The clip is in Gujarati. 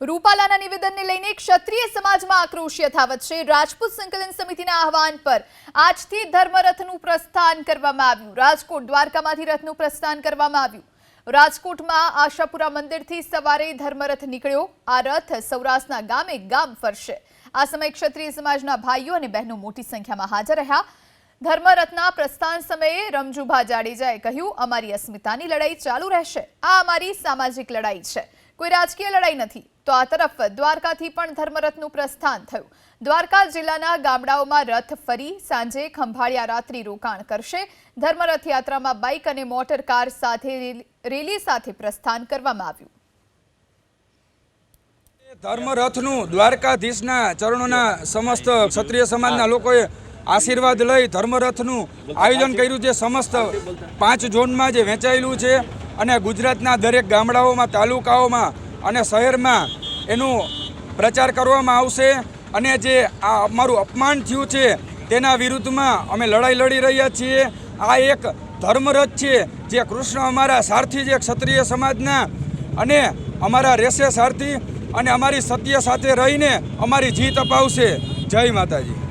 રૂપાલાના નિવેદનને લઈને ક્ષત્રિય સમાજમાં આક્રોશ યથાવત છે। રાજપૂત સંકલન સમિતિના આહવાન પર આજથી ધર્મરથનું પ્રસ્થાન કરવામાં આવ્યું। રાજકોટ દ્વારકામાંથી રથનું પ્રસ્થાન કરવામાં આવ્યું। રાજકોટમાં આશાપુરા મંદિરથી સવારે ધર્મરથ નીકળ્યો। આ રથ સૌરાષ્ટ્રના ગામે ગામ ફરશે। આ સમયે ક્ષત્રિય સમાજના ભાઈઓ અને બહેનો મોટી સંખ્યામાં હાજર રહ્યા। ધર્મરથના પ્રસ્થાન સમયે રમજુભા જાડેજાએ કહ્યું, અમારી અસ્મિતાની લડાઈ ચાલુ રહેશે। આ અમારી સામાજિક લડાઈ છે, કોઈ રાજકીય લડાઈ નથી। તો આ તરફ દ્વારકાથી પણ ધર્મરથનું પ્રસ્થાન થયું। દ્વારકા જિલ્લાના ગામડાઓમાં રથ ફરી સાંજે ખંભાળિયા રાત્રિ રોકાણ કરશે। ધર્મરથ યાત્રામાં બાઇક અને મોટર કાર સાથે રેલી સાથે પ્રસ્થાન કરવામાં આવ્યું। ધર્મરથનું દ્વારકાધીશના ચરણોના સમસ્ત ક્ષત્રિય સમાજના લોકોએ આશીર્વાદ લઈ ધર્મરથનું આયોજન કર્યું છે। સમસ્ત 5 ઝોનમાં જે વહેંચાયેલું છે અને ગુજરાતના દરેક ગામડાઓમાં, તાલુકાઓમાં અને શહેરમાં એનું પ્રચાર કરવામાં આવશે। અને જે આ અમારું અપમાન થયું છે તેના વિરુદ્ધમાં અમે લડાઈ લડી રહ્યા છીએ। આ એક ધર્મરથ છે જે કૃષ્ણ અમારા સારથી છે ક્ષત્રિય સમાજના, અને અમારા રહેશે સારથી અને અમારી સત્ય સાથે રહીને અમારી જીત અપાવશે। જય માતાજી।